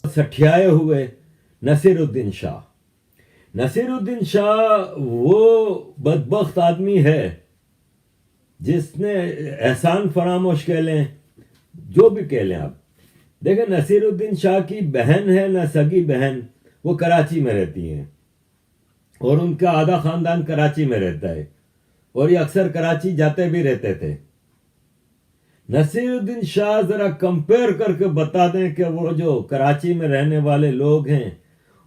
सठियाए हुए नसीरुद्दीन शाह। नसीरुद्दीन शाह वो बदबख्त आदमी है जिसने एहसान फरामोश कह लें, जो भी कह लें आप। देखें, नसीरुद्दीन शाह की बहन है ना सगी बहन, वो कराची में रहती हैं और उनका आधा खानदान कराची में रहता है और ये अक्सर कराची जाते भी रहते थे। नसीरुद्दीन शाह जरा कंपेयर करके बता दें कि वो जो कराची में रहने वाले लोग हैं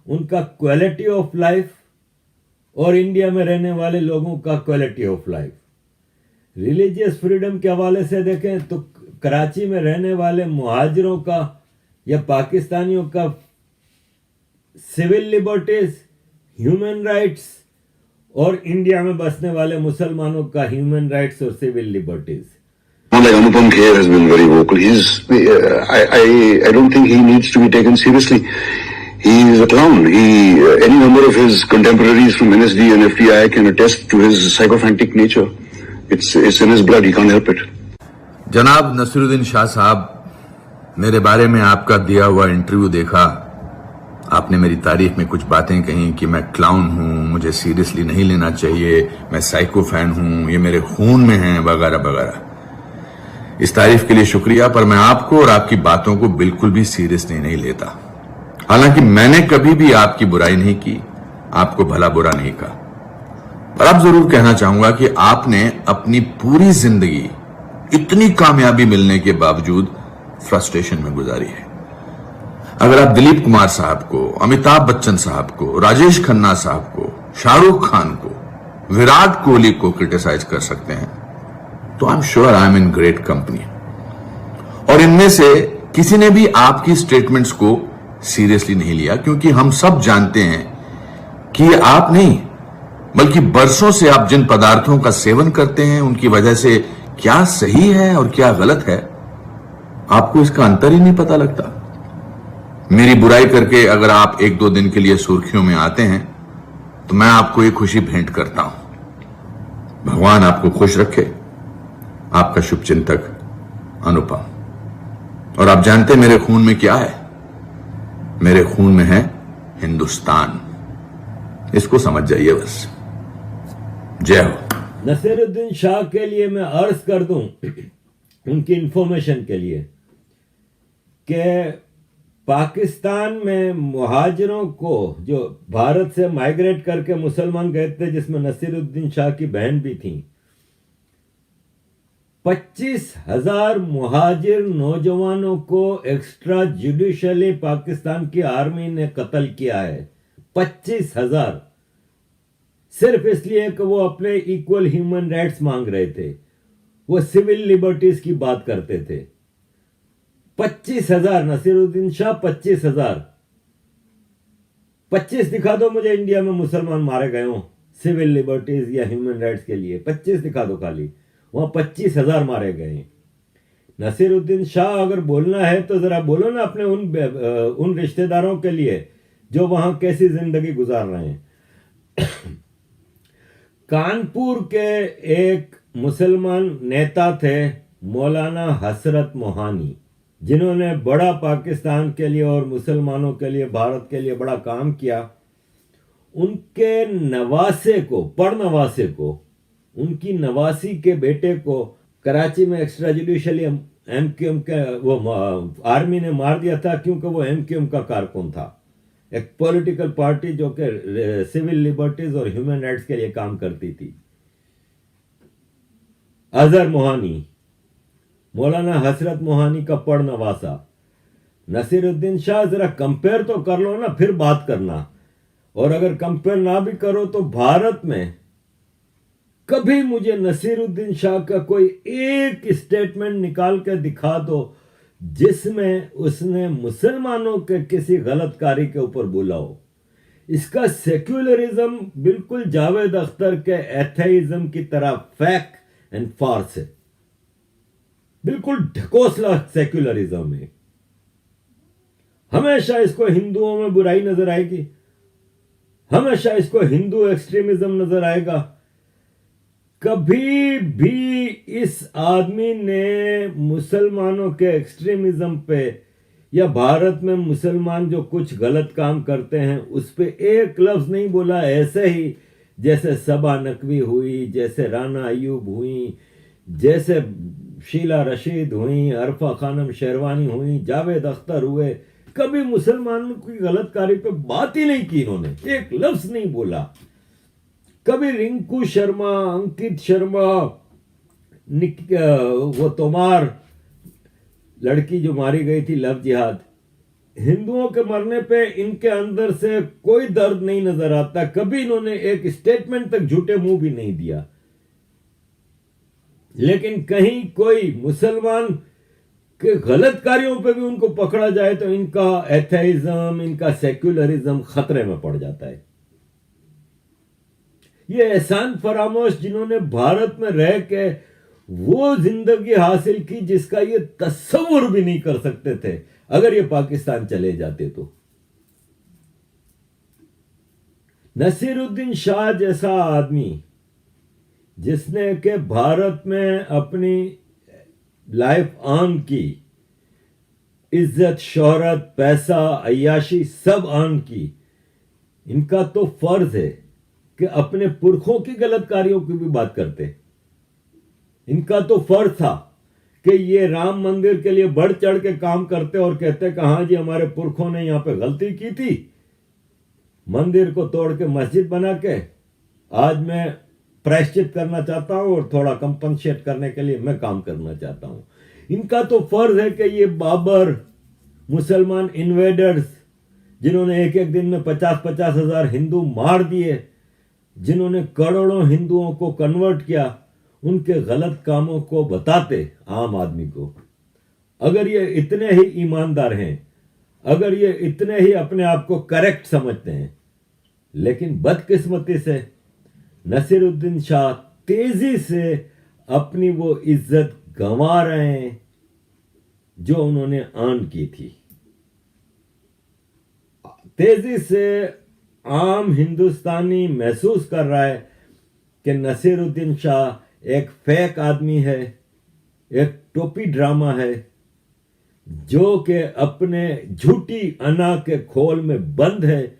उनका क्वालिटी ऑफ लाइफ और इंडिया में रहने वाले लोगों का quality of life. Religious freedom के हवाले से देखें तो कराची में रहने वाले मुहाजिरों का या पाकिस्तानियों का सिविल लिबर्टीज, ह्यूमन राइट्स, और इंडिया में बसने वाले मुसलमानों का ह्यूमन राइट्स और civil liberties. Like Anupam Kher has been very vocal. I don't think he needs to be taken seriously. He is a clown. Any number of his contemporaries from NSD and FDI can attest to his psychophantic nature. It's in his blood. He can't help it. जनाब नसीरुद्दीन शाह साहब, मेरे बारे में आपका दिया हुआ interview देखा। आपने मेरी तारीफ में कुछ बातें कही कि मैं क्लाउन हूं, मुझे सीरियसली नहीं लेना चाहिए, मैं साइको फैन हूं, ये मेरे खून में है, वगैरह वगैरह। इस तारीफ के लिए शुक्रिया, पर मैं आपको और आपकी बातों को बिल्कुल भी सीरियसली नहीं लेता। हालांकि मैंने कभी भी आपकी बुराई नहीं की, आपको भला बुरा नहीं कहा, पर अब जरूर कहना चाहूंगा कि आपने अपनी पूरी जिंदगी इतनी कामयाबी मिलने के बावजूद फ्रस्ट्रेशन में गुजारी है। अगर आप दिलीप कुमार साहब को, अमिताभ बच्चन साहब को, राजेश खन्ना साहब को, शाहरुख खान को, विराट कोहली को क्रिटिसाइज कर सकते हैं तो I am sure I am in great company. और इनमें से किसी ने भी आपकी स्टेटमेंट्स को सीरियसली नहीं लिया, क्योंकि हम सब जानते हैं कि आप नहीं बल्कि बरसों से आप जिन पदार्थों का सेवन करते हैं उनकी वजह से क्या सही है और क्या गलत है आपको इसका अंतर ही नहीं पता लगता। मेरी बुराई करके अगर आप एक दो दिन के लिए सुर्खियों में आते हैं तो मैं आपको ये खुशी भेंट करता हूं। भगवान आपको खुश रखे। आपका शुभचिंतक अनुपम। और आप जानते हैं मेरे खून में क्या है? मेरे खून में है हिंदुस्तान। इसको समझ जाइए बस। जय हो। नसीरुद्दीन शाह के लिए मैं अर्ज कर दूं उनकी इंफॉर्मेशन के लिए कि पाकिस्तान में मुहाजिरों को जो भारत से माइग्रेट करके मुसलमान गए थे, जिसमें नसीरुद्दीन शाह की बहन भी थी, 25,000 मुहाजिर नौजवानों को एक्स्ट्रा जुडिशियली पाकिस्तान की आर्मी ने कत्ल किया है। 25,000, सिर्फ इसलिए कि वो अपने इक्वल ह्यूमन राइट्स मांग रहे थे, वो सिविल लिबर्टीज की बात करते थे। 25,000 नसीरुद्दीन शाह, 25,000। 25 दिखा दो मुझे इंडिया में मुसलमान मारे गए हों सिविल लिबर्टीज या ह्यूमन राइट्स के लिए। 25 दिखा दो खाली, वहां 25,000 मारे गए। नसीरुद्दीन शाह अगर बोलना है तो जरा बोलो ना अपने उन रिश्तेदारों के लिए जो वहां कैसी जिंदगी गुजार रहे हैं। कानपुर के एक मुसलमान नेता थे मौलाना हसरत मोहानी, जिन्होंने बड़ा पाकिस्तान के लिए और मुसलमानों के लिए, भारत के लिए बड़ा काम किया। उनके नवासे को, पड़नवासे को, उनकी नवासी के बेटे को कराची में एक्स्ट्रा जुडिशियली एमक्यूएम के वो आर्मी ने मार दिया था, क्योंकि वो एमक्यूएम का कारकुन था, एक पॉलिटिकल पार्टी जो कि सिविल लिबर्टीज और ह्यूमन राइट्स के लिए काम करती थी। अजहर मोहानी, मौलाना हसरत मोहानी का पड़नवासा। नसीरुद्दीन शाह, जरा कंपेयर तो कर लो ना, फिर बात करना। और अगर कंपेयर ना भी करो तो भारत में कभी मुझे नसीरुद्दीन शाह का कोई एक स्टेटमेंट निकाल कर दिखा दो जिसमें उसने मुसलमानों के किसी गलत कार्य के ऊपर बोला हो। इसका सेक्युलरिज्म बिल्कुल जावेद अख्तर के एथेइज्म की तरह फेक एंड फार्स है, बिल्कुल ढकोसला सेक्युलरिज्म है। हमेशा इसको हिंदुओं में बुराई नजर आएगी, हमेशा इसको हिंदू एक्सट्रीमिज्म नजर आएगा। कभी भी इस आदमी ने मुसलमानों के एक्सट्रीमिज्म पे या भारत में मुसलमान जो कुछ गलत काम करते हैं उस पे एक लफ्ज नहीं बोला, ऐसे ही जैसे सबा नकवी हुई, जैसे राना अयूब हुई, जैसे शीला रशीद हुई, अरफा खानम शेरवानी हुई, जावेद अख्तर हुए, कभी मुसलमानों की गलतकारी पे बात ही नहीं की इन्होंने, एक लफ्ज नहीं बोला। कभी रिंकू शर्मा, अंकित शर्मा, वो तोमार लड़की जो मारी गई थी लव जिहाद, हिंदुओं के मरने पे इनके अंदर से कोई दर्द नहीं नजर आता, कभी इन्होंने एक स्टेटमेंट तक झूठे मुंह भी नहीं दिया। लेकिन कहीं कोई मुसलमान के गलत कार्यों पे भी उनको पकड़ा जाए तो इनका एथेइज्म, इनका सेक्युलरिज्म खतरे में पड़ जाता है। ये एहसान फरामोश जिन्होंने भारत में रह के वो जिंदगी हासिल की जिसका ये तस्वुर भी नहीं कर सकते थे अगर ये पाकिस्तान चले जाते तो। नसीरुद्दीन शाह जैसा आदमी जिसने के भारत में अपनी लाइफ ऑन की, इज्जत, शोहरत, पैसा, अय्याशी सब ऑन की, इनका तो फर्ज है कि अपने पुरखों की गलत कार्यों की भी बात करते। इनका तो फर्ज था कि ये राम मंदिर के लिए बढ़ चढ़ के काम करते और कहते कि हाँ जी हमारे पुरखों ने यहां पे गलती की थी, मंदिर को तोड़ के मस्जिद बना के आज मैं प्रायश्चित करना चाहता हूं और थोड़ा कंपनसेट करने के लिए मैं काम करना चाहता हूं। इनका तो फर्ज है कि ये बाबर, मुसलमान इन्वेडर्स जिन्होंने एक एक दिन में 50-50 हजार हिंदू मार दिए, जिन्होंने करोड़ों हिंदुओं को कन्वर्ट किया, उनके गलत कामों को बताते आम आदमी को। अगर ये इतने ही ईमानदार हैं, अगर ये इतने ही अपने आप को करेक्ट समझते हैं, लेकिन बदकिस्मती से नसीरुद्दीन शाह तेजी से अपनी वो इज्जत गंवा रहे हैं जो उन्होंने अर्न की थी। तेजी से आम हिंदुस्तानी महसूस कर रहा है कि नसीरुद्दीन शाह एक फेक आदमी है, एक टोपी ड्रामा है जो कि अपने झूठी अना के खोल में बंद है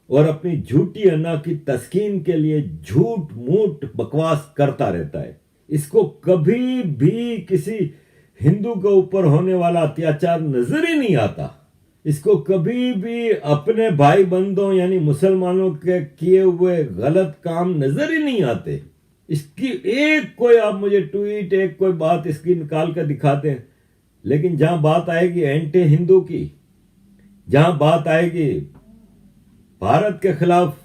और अपनी झूठी अना की तस्कीन के लिए झूठ मूठ बकवास करता रहता है। इसको कभी भी किसी हिंदू के ऊपर होने वाला अत्याचार नजर ही नहीं आता। इसको कभी भी अपने भाई बंधुओं यानी मुसलमानों के किए हुए गलत काम नजर ही नहीं आते। इसकी एक कोई आप मुझे ट्वीट, एक कोई बात इसकी निकाल कर दिखाते हैं, लेकिन जहां बात आएगी एंटी हिंदू की, जहां बात आएगी भारत के खिलाफ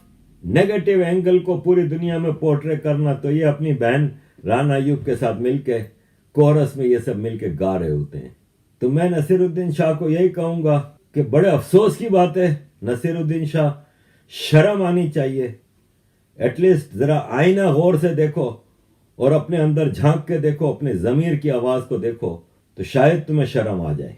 नेगेटिव एंगल को पूरी दुनिया में पोर्ट्रे करना, तो ये अपनी बहन राना अयूब के साथ मिलके कोरस में ये सब मिलके गा रहे होते हैं। तो मैं नसीरुद्दीन शाह को यही कहूंगा कि बड़े अफसोस की बात है, नसीरुद्दीन शाह शर्म आनी चाहिए। एटलीस्ट जरा आईना गौर से देखो और अपने अंदर झांक के देखो, अपने जमीर की आवाज को देखो, तो शायद तुम्हें शर्म आ जाए।